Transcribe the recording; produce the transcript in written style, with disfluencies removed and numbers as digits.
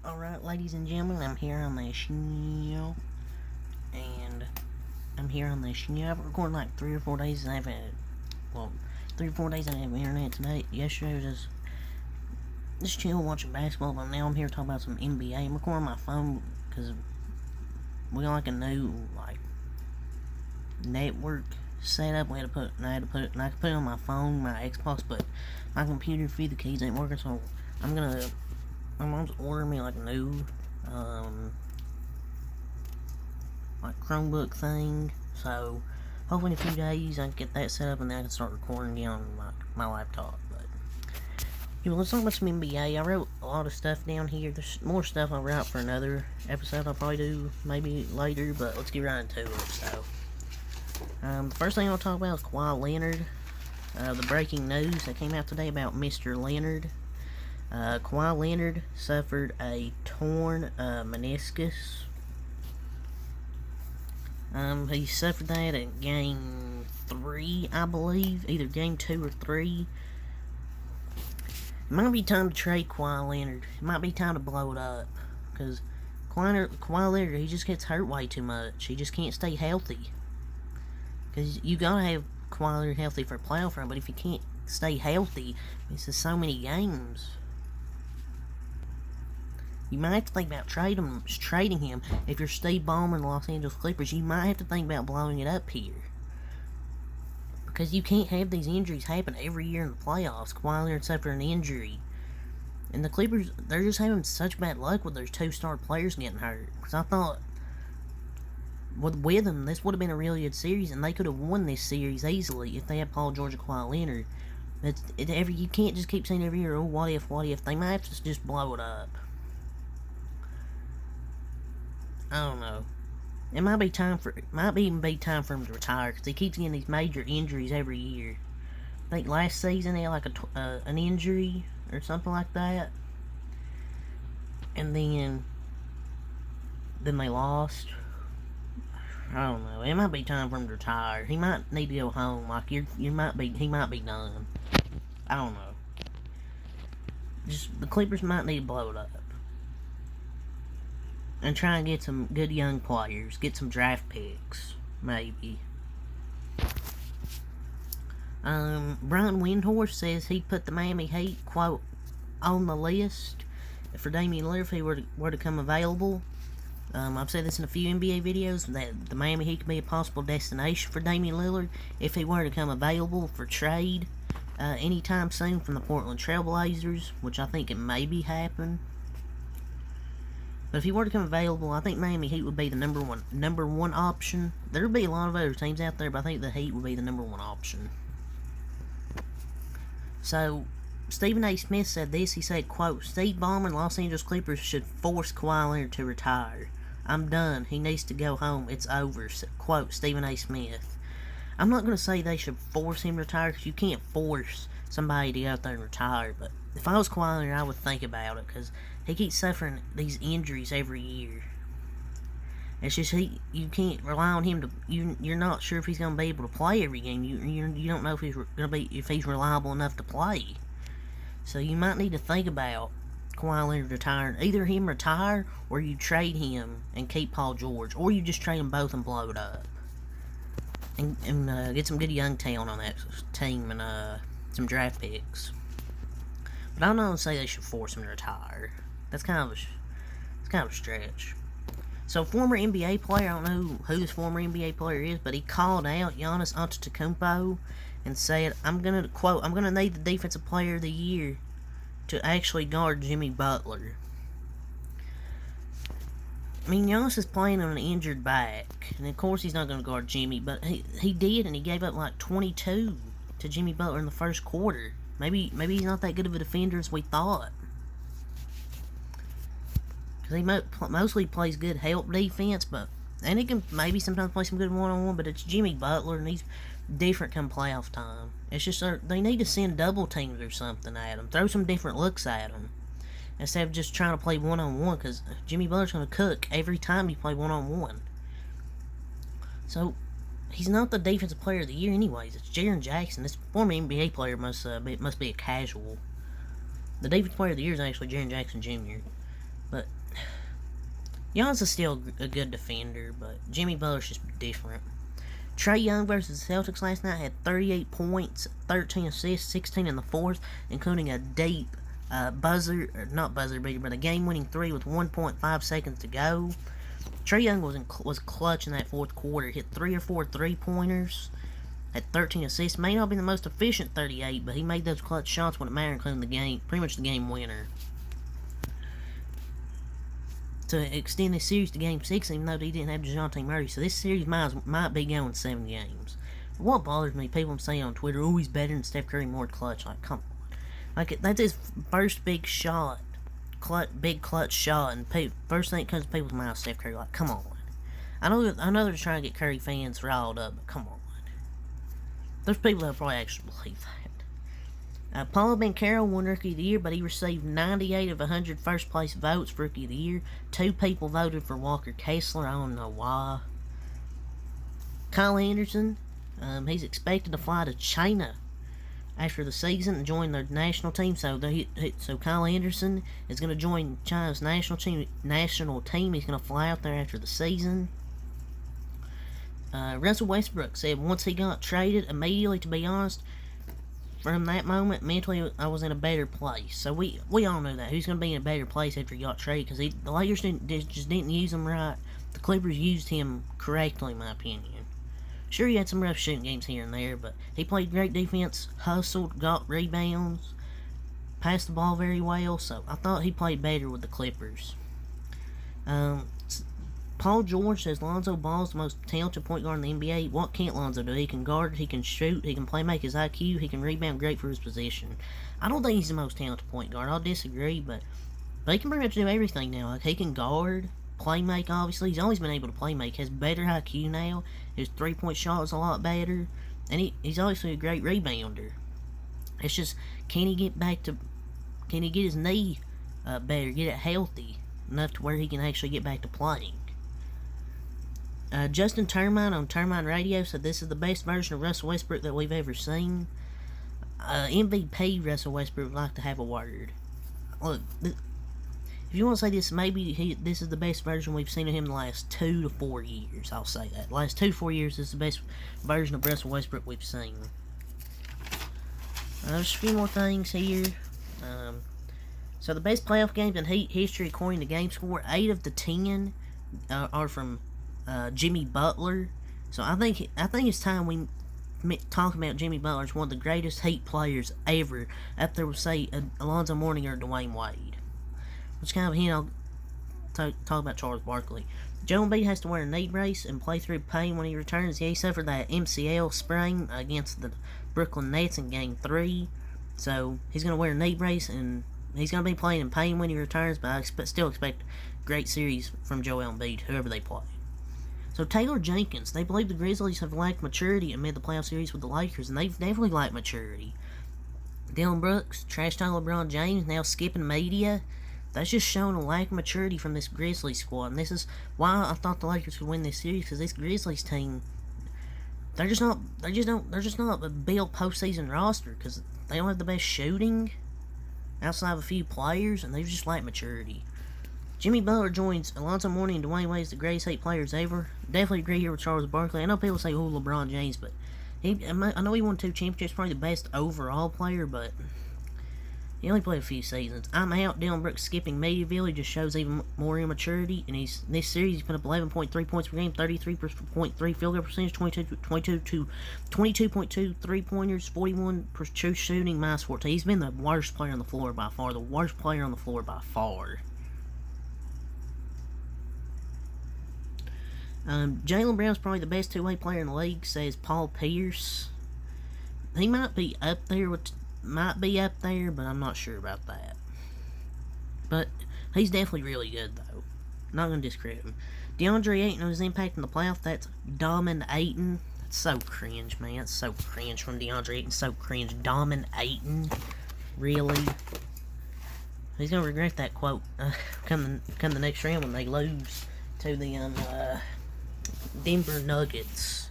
Alright, ladies and gentlemen, I'm here on the show, and I'm here on the show. I've recorded like 3 or 4 days, and I've had, 3 or 4 days I have internet today. Yesterday was just chill watching basketball, but now I'm here talking about some NBA. I'm recording my phone, because we got like a new, network setup. I had to put it on my phone, my Xbox, but my computer feed the keys ain't working, so my mom's ordering me like a new, Chromebook thing, so hopefully in a few days I can get that set up and then I can start recording again on my laptop. But let's talk about some NBA. I wrote a lot of stuff down here. There's more stuff I'll write for another episode I'll probably do maybe later, but let's get right into it. So, the first thing I'll talk about is Kawhi Leonard. The breaking news that came out today about Mr. Leonard. Kawhi Leonard suffered a torn meniscus. He suffered that at game 3, I believe. Either game 2 or 3. It might be time to trade Kawhi Leonard. It might be time to blow it up. Because Kawhi Leonard, he just gets hurt way too much. He just can't stay healthy. Because you gotta have Kawhi Leonard healthy for a playoff run. But if you can't stay healthy, it's just so many games. You might have to think about trading him. If you're Steve Ballmer and the Los Angeles Clippers, you might have to think about blowing it up here. Because you can't have these injuries happen every year in the playoffs. Kawhi Leonard suffered an injury. And the Clippers, they're just having such bad luck with their 2-star players getting hurt. Because I thought, with them, this would have been a really good series, and they could have won this series easily if they had Paul George and Kawhi Leonard. You can't just keep saying every year, oh, what if? They might have to just blow it up. I don't know. It might even be time for him to retire, because he keeps getting these major injuries every year. I think last season he had like an injury or something like that, and then they lost. I don't know. It might be time for him to retire. He might need to go home. Like he might be done. I don't know. Just the Clippers might need to blow it up. And try and get some good young players. Get some draft picks. Maybe. Brian Windhorst says he put the Miami Heat, quote, on the list for Damian Lillard if he were to come available. I've said this in a few NBA videos, that the Miami Heat could be a possible destination for Damian Lillard if he were to come available for trade anytime soon from the Portland Trailblazers, which I think it may be happen. But if he were to come available, I think Miami Heat would be the number one option. There would be a lot of other teams out there, but I think the Heat would be the number one option. So, Stephen A. Smith said this. He said, quote, Steve Ballmer and Los Angeles Clippers should force Kawhi Leonard to retire. I'm done. He needs to go home. It's over. Quote, Stephen A. Smith. I'm not going to say they should force him to retire, because you can't force somebody to go out there and retire, but if I was Kawhi Leonard, I would think about it, because he keeps suffering these injuries every year. It's just you can't rely on him to. You're not sure if he's going to be able to play every game. You don't know if he's reliable enough to play. So you might need to think about Kawhi Leonard retiring. Either him retire, or you trade him and keep Paul George, or you just trade them both and blow it up, and get some good young talent on that team and some draft picks. But I'm not going to say they should force him to retire. That's kind of a stretch. So, former NBA player, I don't know who this former NBA player is, but he called out Giannis Antetokounmpo and said, I'm going to need the Defensive Player of the Year to actually guard Jimmy Butler. I mean, Giannis is playing on an injured back, and of course he's not going to guard Jimmy, but he did, and he gave up like 22 to Jimmy Butler in the first quarter. Maybe he's not that good of a defender as we thought. Because he mostly plays good help defense, and he can maybe sometimes play some good one-on-one, but it's Jimmy Butler, and he's different come playoff time. It's just they need to send double teams or something at him. Throw some different looks at him, instead of just trying to play one-on-one, because Jimmy Butler's going to cook every time you play one-on-one. So, he's not the Defensive Player of the Year anyways. It's Jaren Jackson. This former NBA player must be a casual. The Defensive Player of the Year is actually Jaren Jackson Jr. But Giannis is still a good defender, but Jimmy Butler's just different. Trae Young versus the Celtics last night had 38 points, 13 assists, 16 in the fourth, including a deep not buzzer beater, but a game-winning three with 1.5 seconds to go. Trae Young was clutch in that fourth quarter. Hit 3 or 4 three-pointers, had 13 assists. May not be the most efficient 38, but he made those clutch shots when it mattered, including the game, pretty much the game winner, to extend this series to Game 6, even though they didn't have DeJounte Murray. So this series might be going 7 games. But what bothers me, people say on Twitter, oh, he's better than Steph Curry, more clutch. Like, come on. Like, that's his first big shot. Big clutch shot. And first thing that comes to people's minds, Steph Curry. Like, come on. I know they're trying to get Curry fans riled up, but come on. There's people that probably actually believe that. Paolo Banchero won Rookie of the Year, but he received 98 of 100 first-place votes for Rookie of the Year. 2 people voted for Walker Kessler. I don't know why. Kyle Anderson, he's expected to fly to China after the season and join their national team. So Kyle Anderson is going to join China's national team. He's going to fly out there after the season. Russell Westbrook said once he got traded, immediately, to be honest, from that moment, mentally, I was in a better place. So we all know that. Who's going to be in a better place after he got traded? Because the Lakers just didn't use him right. The Clippers used him correctly, in my opinion. Sure, he had some rough shooting games here and there, but he played great defense, hustled, got rebounds, passed the ball very well. So I thought he played better with the Clippers. Paul George says Lonzo Ball's the most talented point guard in the NBA. What can't Lonzo do? He can guard, he can shoot, he can play make his IQ, he can rebound, great for his position. I don't think he's the most talented point guard. I'll disagree, but he can pretty much do everything now. Like, he can guard, play make, obviously. He's always been able to play make. He has better IQ now. His three-point shot is a lot better. And he's obviously a great rebounder. It's just, can he get his knee better, get it healthy enough to where he can actually get back to playing? Justin Termine on Termine Radio said this is the best version of Russell Westbrook that we've ever seen. MVP Russell Westbrook would like to have a word. Look, if you want to say this, maybe this is the best version we've seen of him in the last 2 to 4 years. I'll say that. The last 2 to 4 years is the best version of Russell Westbrook we've seen. There's a few more things here. So the best playoff games in Heat history, according to GameScore, 8 of the 10 are from Jimmy Butler. So I think it's time we talk about Jimmy Butler as one of the greatest Heat players ever, up there with, say, Alonzo Mourning or Dwayne Wade. Which kind of hint I'll talk about Charles Barkley. Joel Embiid has to wear a knee brace and play through pain when he returns. Yeah, he suffered that MCL sprain against the Brooklyn Nets in Game 3. So he's going to wear a knee brace and he's going to be playing in pain when he returns, but I still expect great series from Joel Embiid, whoever they play. So Taylor Jenkins, they believe the Grizzlies have lacked maturity amid the playoff series with the Lakers, and they've definitely lacked maturity. Dillon Brooks, trash talking LeBron James, now skipping media. That's just showing a lack of maturity from this Grizzlies squad, and this is why I thought the Lakers could win this series, because this Grizzlies team, they're just not a built postseason roster, because they don't have the best shooting outside of a few players, and they just lack maturity. Jimmy Butler joins Alonzo Mourning and Dwayne Wade as the greatest Heat players ever. Definitely agree here with Charles Barkley. I know people say, oh, LeBron James, but I know he won 2 championships, probably the best overall player, but he only played a few seasons. I'm out. Dillon Brooks skipping Mediaville. He just shows even more immaturity. And this series, he's put up 11.3 points per game, 33.3 field goal percentage, 22.2 three-pointers, 41 true shooting, minus 14. He's been the worst player on the floor by far. The worst player on the floor by far. Jaylen Brown's probably the best two-way player in the league, says Paul Pierce. He might be up there, but I'm not sure about that. But he's definitely really good, though. Not going to discredit him. DeAndre Ayton and his impact in the playoff, that's dominating. That's so cringe, man. That's so cringe from DeAndre Ayton. So cringe. Dominating. Really? He's going to regret that quote come the next round when they lose to the Denver Nuggets.